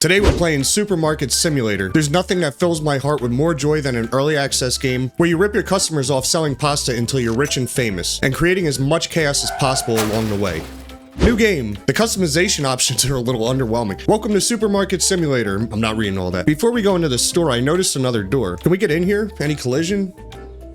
Today we're playing Supermarket Simulator. There's nothing that fills my heart with more joy than an early access game where you rip your customers off selling pasta until you're rich and famous, and creating as much chaos as possible along the way. New game. The customization options are a little underwhelming. Welcome to Supermarket Simulator. I'm not reading all that. Before we go into the store, I noticed another door. Can we get in here? Any collision?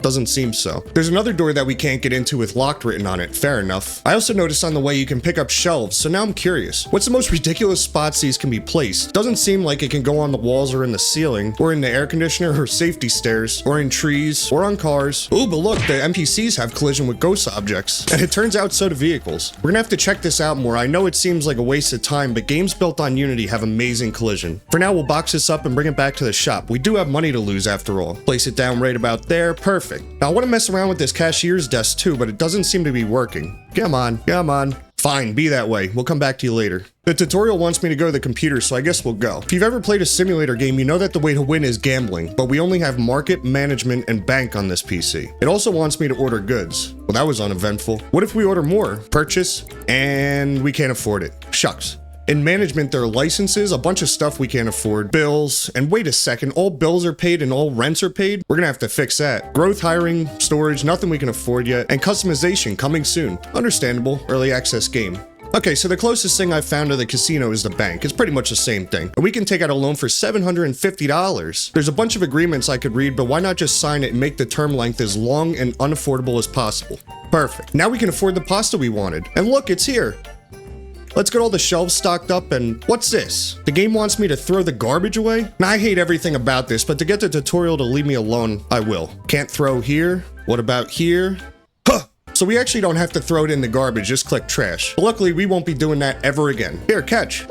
Doesn't seem so. There's another door that we can't get into with locked written on it. Fair enough. I also noticed on the way you can pick up shelves, so now I'm curious. What's the most ridiculous spots these can be placed? Doesn't seem like it can go on the walls or in the ceiling, or in the air conditioner or safety stairs, or in trees, or on cars. Ooh, but look, the NPCs have collision with ghost objects. And it turns out so do vehicles. We're gonna have to check this out more. I know it seems like a waste of time, but games built on Unity have amazing collision. For now, we'll box this up and bring it back to the shop. We do have money to lose after all. Place it down right about there. Perfect. Now I want to mess around with this cashier's desk too, but it doesn't seem to be working. Come on, come on. Fine, be that way. We'll come back to you later. The tutorial wants me to go to the computer, so I guess we'll go. If you've ever played a simulator game, you know that the way to win is gambling, but we only have market, management, and bank on this PC. It also wants me to order goods. Well, that was uneventful. What if we order more? Purchase, and we can't afford it. Shucks. In management, there are licenses, a bunch of stuff we can't afford, bills, and wait a second, all bills are paid and all rents are paid? We're gonna have to fix that. Growth, hiring, storage, nothing we can afford yet, and customization coming soon. Understandable, early access game. Okay, so the closest thing I've found to the casino is the bank. It's pretty much the same thing. And we can take out a loan for $750. There's a bunch of agreements I could read, but why not just sign it and make the term length as long and unaffordable as possible? Perfect. Now we can afford the pasta we wanted. And look, it's here. Let's get all the shelves stocked up, and what's this? The game wants me to throw the garbage away? Now, I hate everything about this, but to get the tutorial to leave me alone, I will. Can't throw here. What about here? Huh! So we actually don't have to throw it in the garbage, just click trash. But luckily, we won't be doing that ever again. Here, catch.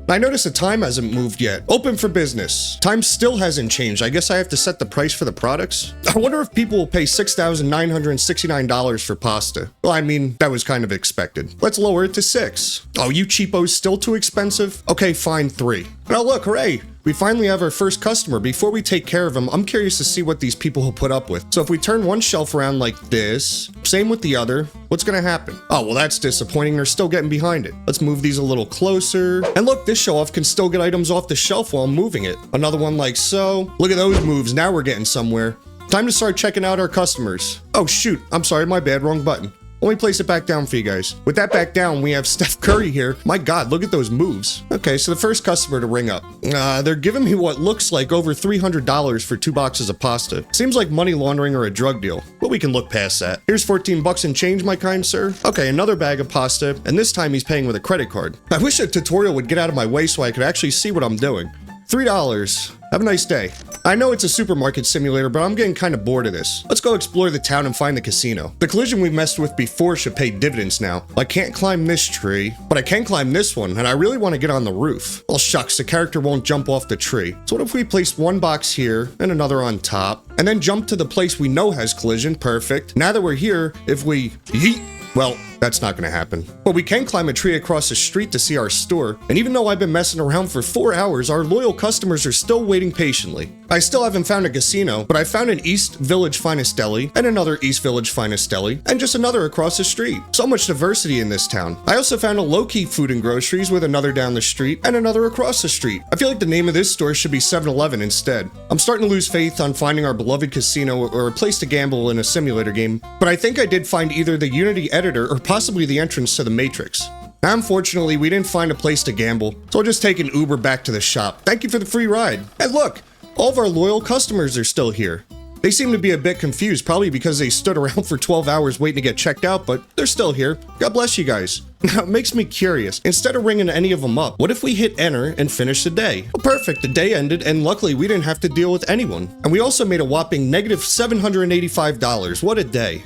I noticed the time hasn't moved yet. Open for business. Time still hasn't changed. I guess I have to set the price for the products. I wonder if people will pay $6,969 for pasta. Well, I mean, that was kind of expected. Let's lower it to 6. Oh, you cheapos, still too expensive? Okay, fine, 3. Now look, hooray! We finally have our first customer. Before we take care of him, I'm curious to see what these people will put up with. So if we turn one shelf around like this, same with the other, what's gonna happen? Oh, well, that's disappointing. They're still getting behind it. Let's move these a little closer. And look, this show-off can still get items off the shelf while I'm moving it. Another one like so. Look at those moves. Now we're getting somewhere. Time to start checking out our customers. Oh, shoot. I'm sorry, my bad. Wrong button. Let me place it back down for you guys. With that back down, we have Steph Curry here. My God, look at those moves. Okay, so the first customer to ring up. They're giving me what looks like over $300 for 2 boxes of pasta. Seems like money laundering or a drug deal, but we can look past that. Here's 14 bucks and change, my kind sir. Okay, another bag of pasta, and this time he's paying with a credit card. I wish a tutorial would get out of my way so I could actually see what I'm doing. $3. Have a nice day. I know it's a supermarket simulator, but I'm getting kind of bored of this. Let's go explore the town and find the casino. The collision we messed with before should pay dividends now. I can't climb this tree, but I can climb this one, and I really want to get on the roof. Well, shucks, the character won't jump off the tree. So what if we place one box here and another on top, and then jump to the place we know has collision? Perfect. Now that we're here, if we yeet, well, that's not gonna happen. But we can climb a tree across the street to see our store, and even though I've been messing around for 4 hours, our loyal customers are still waiting patiently. I still haven't found a casino, but I found an East Village Finest Deli, and another East Village Finest Deli, and just another across the street. So much diversity in this town. I also found a low-key food and groceries with another down the street, and another across the street. I feel like the name of this store should be 7-Eleven instead. I'm starting to lose faith on finding our beloved casino or a place to gamble in a simulator game, but I think I did find either the Unity editor or possibly the entrance to the Matrix. Now, unfortunately, we didn't find a place to gamble, so I'll just take an Uber back to the shop. Thank you for the free ride. And look, all of our loyal customers are still here. They seem to be a bit confused, probably because they stood around for 12 hours waiting to get checked out, but they're still here. God bless you guys. Now, it makes me curious. Instead of ringing any of them up, what if we hit enter and finish the day? Well, perfect. The day ended, and luckily we didn't have to deal with anyone. And we also made a whopping negative $785. What a day.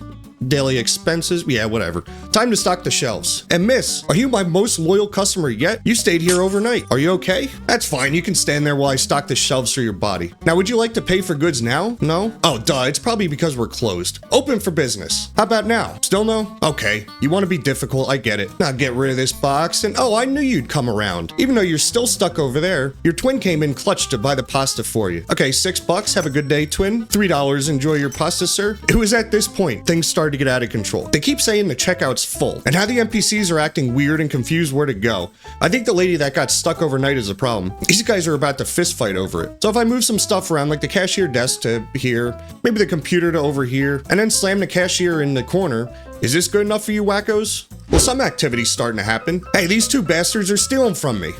Daily expenses, yeah, whatever. Time to stock the shelves. And miss, are you my most loyal customer yet? You stayed here overnight. Are you okay? That's fine, you can stand there while I stock the shelves for your body. Now, would you like to pay for goods now? No? Oh, duh, it's probably because we're closed. Open for business. How about now? Still no? Okay, you want to be difficult, I get it. Now get rid of this box, and oh, I knew you'd come around. Even though you're still stuck over there, your twin came in clutch to buy the pasta for you. Okay, $6, have a good day, twin. $3, enjoy your pasta, sir. It was at this point, things started started to get out of control. They keep saying the checkout's full, and how the NPCs are acting weird and confused where to go. I think the lady that got stuck overnight is a problem. These guys are about to fist fight over it. So if I move some stuff around, like the cashier desk to here, maybe the computer to over here, and then slam the cashier in the corner, is this good enough for you wackos? Well, some activity's starting to happen. Hey, these two bastards are stealing from me.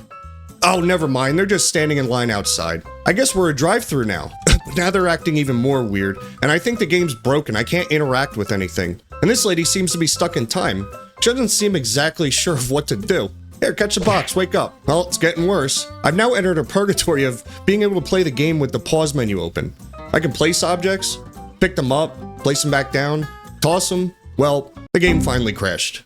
Oh, never mind, they're just standing in line outside. I guess we're a drive-thru now. But now they're acting even more weird, and I think the game's broken. I can't interact with anything. And this lady seems to be stuck in time. She doesn't seem exactly sure of what to do. Here, catch the box, wake up. Well, it's getting worse. I've now entered a purgatory of being able to play the game with the pause menu open. I can place objects, pick them up, place them back down, toss them. Well, the game finally crashed.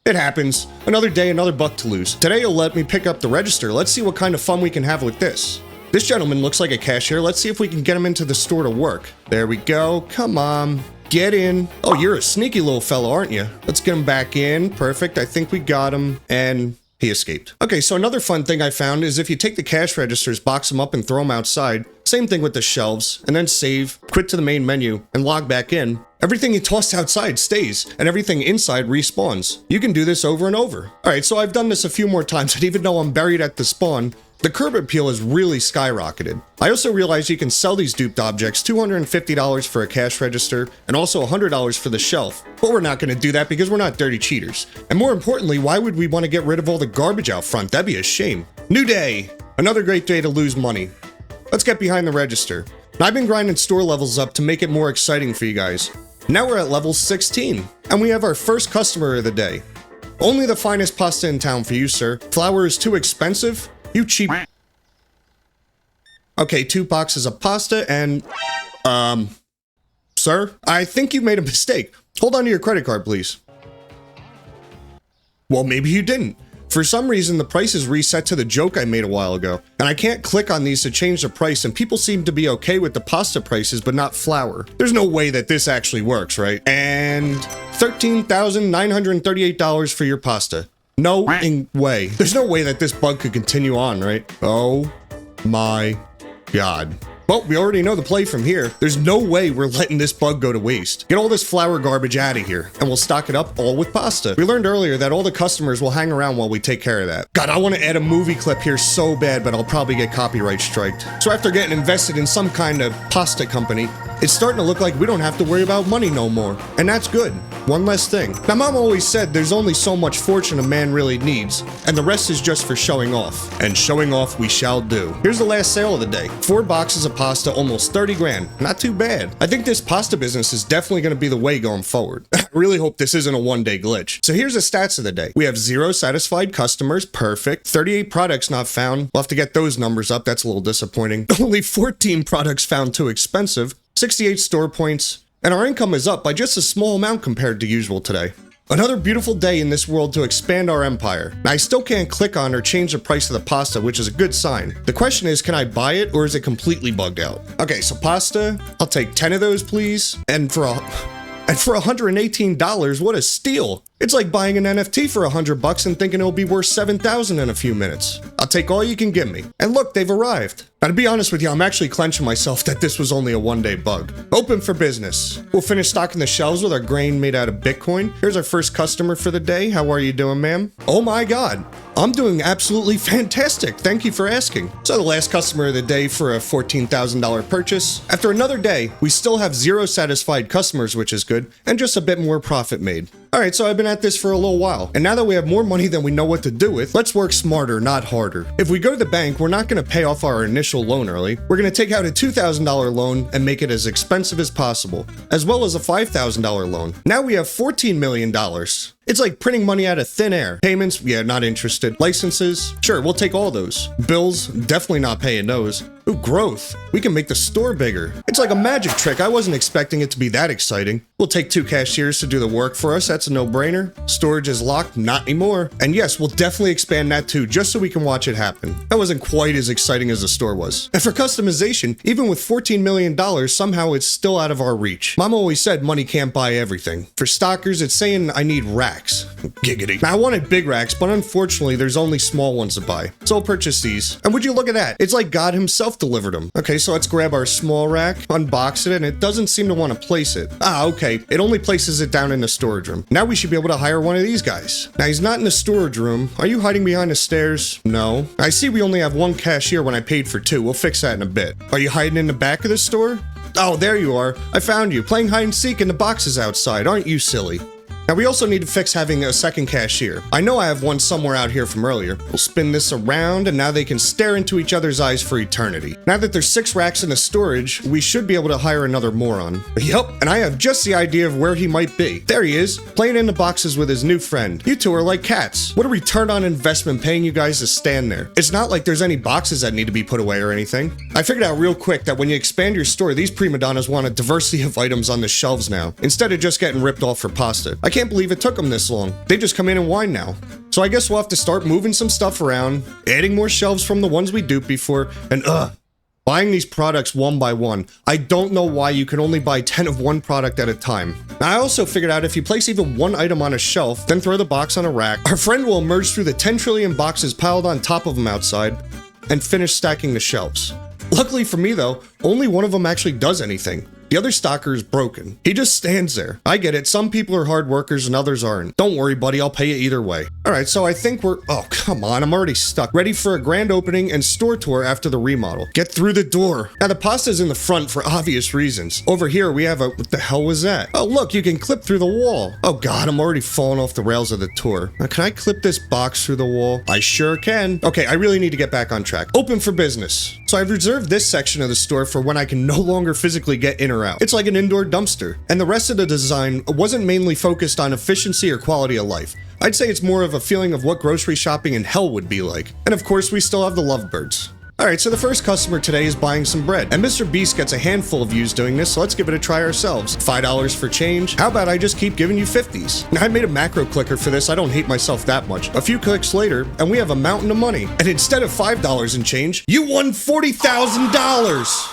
It happens. Another day, another buck to lose. Today you'll let me pick up the register. Let's see what kind of fun we can have with this. This gentleman looks like a cashier. Let's see if we can get him into the store to work. There we go. Come on. Get in. Oh, you're a sneaky little fella, aren't you? Let's get him back in. Perfect. I think we got him. And he escaped. Okay, so another fun thing I found is if you take the cash registers, box them up, and throw them outside, same thing with the shelves, and then save, quit to the main menu, and log back in, everything you tossed outside stays, and everything inside respawns. You can do this over and over. Alright, so I've done this a few more times, and even though I'm buried at the spawn, the curb appeal has really skyrocketed. I also realized you can sell these duped objects $250 for a cash register and also $100 for the shelf. But we're not going to do that because we're not dirty cheaters. And more importantly, why would we want to get rid of all the garbage out front? That'd be a shame. New day! Another great day to lose money. Let's get behind the register. Now, I've been grinding store levels up to make it more exciting for you guys. Now we're at level 16, and we have our first customer of the day. Only the finest pasta in town for you, sir. Flour is too expensive? You cheap. Okay, 2 boxes of pasta and, sir, I think you made a mistake. Hold on to your credit card, please. Well, maybe you didn't. For some reason, the price is reset to the joke I made a while ago, and I can't click on these to change the price, and people seem to be okay with the pasta prices, but not flour. There's no way that this actually works, right? And $13,938 for your pasta. No way. There's no way that this bug could continue on, right? Oh my God. Well, we already know the play from here. There's no way we're letting this bug go to waste. Get all this flour garbage out of here, and we'll stock it up all with pasta. We learned earlier that all the customers will hang around while we take care of that. God, I want to add a movie clip here so bad, but I'll probably get copyright striked. So after getting invested in some kind of pasta company, it's starting to look like we don't have to worry about money no more. And that's good. One less thing. Now, Mom always said there's only so much fortune a man really needs, and the rest is just for showing off. And showing off we shall do. Here's the last sale of the day. 4 boxes of pasta, almost 30 grand. Not too bad. I think this pasta business is definitely going to be the way going forward. I really hope this isn't a one-day glitch. So here's the stats of the day. We have 0 satisfied customers. Perfect. 38 products not found. We'll have to get those numbers up. That's a little disappointing. Only 14 products found too expensive. 68 store points, and our income is up by just a small amount compared to usual today. Another beautiful day in this world to expand our empire. Now, I still can't click on or change the price of the pasta, which is a good sign. The question is, can I buy it or is it completely bugged out? Okay, so pasta, I'll take 10 of those, please. And for $118, what a steal. It's like buying an NFT for $100 and thinking it'll be worth $7,000 in a few minutes. I'll take all you can give me. And look, they've arrived. Now, to be honest with you, I'm actually clenching myself that this was only a one-day bug. Open for business. We'll finish stocking the shelves with our grain made out of Bitcoin. Here's our first customer for the day. How are you doing, ma'am? Oh my God. I'm doing absolutely fantastic. Thank you for asking. So the last customer of the day for a $14,000 purchase. After another day, we still have 0 satisfied customers, which is good, and just a bit more profit made. Alright, so I've been at this for a little while, and now that we have more money than we know what to do with, let's work smarter, not harder. If we go to the bank, we're not going to pay off our initial loan early. We're going to take out a $2,000 loan and make it as expensive as possible, as well as a $5,000 loan. Now we have $14 million. It's like printing money out of thin air. Payments, yeah, not interested. Licenses, sure, we'll take all those. Bills, definitely not paying those. Ooh, growth. We can make the store bigger. It's like a magic trick. I wasn't expecting it to be that exciting. We'll take 2 cashiers to do the work for us. That's that's a no-brainer. Storage is locked, not anymore. And yes, we'll definitely expand that too, just so we can watch it happen. That wasn't quite as exciting as the store was. And for customization, even with $14 million, somehow it's still out of our reach. Mom always said money can't buy everything. For stockers, it's saying I need racks. Giggity. Now I wanted big racks, but unfortunately there's only small ones to buy. So I'll purchase these. And would you look at that? It's like God himself delivered them. Okay, so let's grab our small rack, unbox it, and it doesn't seem to want to place it. Ah, okay. It only places it down in the storage room. Now we should be able to hire one of these guys. Now he's not in the storage room. Are you hiding behind the stairs? No. I see we only have one cashier when I paid for two. We'll fix that in a bit. Are you hiding in the back of the store? Oh, there you are. I found you, playing hide and seek in the boxes outside. Aren't you silly? Now we also need to fix having a second cashier. I know I have one somewhere out here from earlier. We'll spin this around and now they can stare into each other's eyes for eternity. Now that there's 6 racks in the storage, we should be able to hire another moron. Yup, and I have just the idea of where he might be. There he is, playing in the boxes with his new friend. You two are like cats. What a return on investment paying you guys to stand there. It's not like there's any boxes that need to be put away or anything. I figured out real quick that when you expand your store, these prima donnas want a diversity of items on the shelves now, instead of just getting ripped off for pasta. I can't believe it took them this long. They just come in and whine now. So I guess we'll have to start moving some stuff around, adding more shelves from the ones we duped before, and buying these products one by one. I don't know why you can only buy 10 of one product at a time. Now, I also figured out if you place even one item on a shelf, then throw the box on a rack, our friend will emerge through the 10 trillion boxes piled on top of him outside and finish stacking the shelves. Luckily for me though, only one of them actually does anything. The other stalker is broken. He just stands there. I get it. Some people are hard workers and others aren't. Don't worry, buddy. I'll pay you either way. All right, so I think we're... Oh, come on. I'm already stuck. Ready for a grand opening and store tour after the remodel. Get through the door. Now, the pasta's in the front for obvious reasons. Over here, we have a... What the hell was that? Oh, look, you can clip through the wall. Oh, God, I'm already falling off the rails of the tour. Now, can I clip this box through the wall? I sure can. Okay, I really need to get back on track. Open for business. So I've reserved this section of the store for when I can no longer physically get in or out. It's like an indoor dumpster. And the rest of the design wasn't mainly focused on efficiency or quality of life. I'd say it's more of a feeling of what grocery shopping in hell would be like. And of course, we still have the lovebirds. Alright, so the first customer today is buying some bread, and Mr. Beast gets a handful of views doing this, so let's give it a try ourselves. $5 for change. How about I just keep giving you 50s? Now, I made a macro clicker for this, I don't hate myself that much. A few clicks later, and we have a mountain of money. And instead of $5 in change, you won $40,000!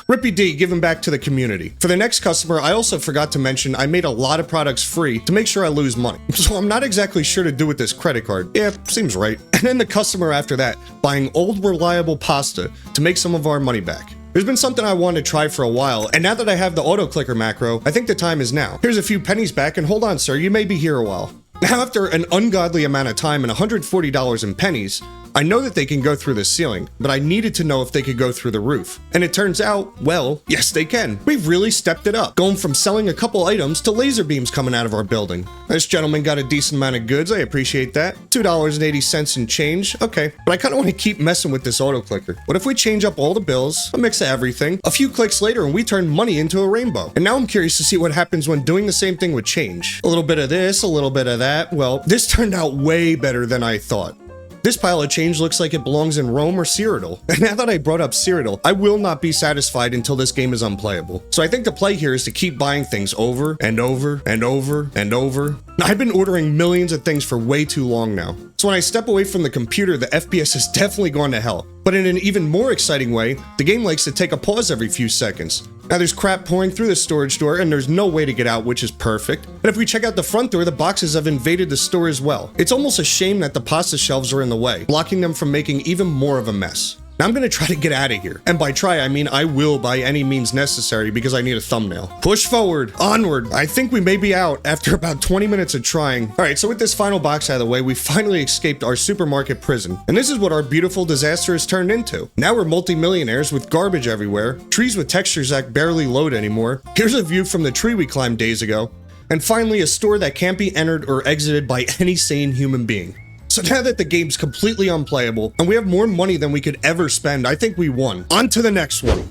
Rippy D, giving back to the community. For the next customer, I also forgot to mention I made a lot of products free to make sure I lose money. So I'm not exactly sure to do with this credit card. Yeah, seems right. And then the customer after that, buying old reliable pasta to make some of our money back. There's been something I wanted to try for a while, and now that I have the auto clicker macro, I think the time is now. Here's a few pennies back, and hold on, sir, you may be here a while. Now, after an ungodly amount of time and $140 in pennies, I know that they can go through the ceiling, but I needed to know if they could go through the roof. And it turns out, well, yes they can. We've really stepped it up, going from selling a couple items to laser beams coming out of our building. This gentleman got a decent amount of goods, I appreciate that. $2.80 in change, okay. But I kind of want to keep messing with this auto clicker. What if we change up all the bills, a mix of everything, a few clicks later and we turn money into a rainbow? And now I'm curious to see what happens when doing the same thing with change. A little bit of this, a little bit of that. Well, this turned out way better than I thought. This pile of change looks like it belongs in Rome or Cyrodiil. And now that I brought up Cyrodiil, I will not be satisfied until this game is unplayable. So I think the play here is to keep buying things over and over and over and over. I've been ordering millions of things for way too long now. So when I step away from the computer, the FPS has definitely gone to hell. But in an even more exciting way, the game likes to take a pause every few seconds. Now there's crap pouring through the storage door and there's no way to get out, which is perfect. But if we check out the front door, the boxes have invaded the store as well. It's almost a shame that the pasta shelves are in the way, blocking them from making even more of a mess. Now I'm gonna try to get out of here. And by try, I mean I will by any means necessary because I need a thumbnail. Push forward, onward. I think we may be out after about 20 minutes of trying. All right, so with this final box out of the way, we finally escaped our supermarket prison. And this is what our beautiful disaster has turned into. Now we're multi-millionaires with garbage everywhere, trees with textures that barely load anymore. Here's a view from the tree we climbed days ago. And finally, a store that can't be entered or exited by any sane human being. So now that the game's completely unplayable and we have more money than we could ever spend, I think we won. On to the next one.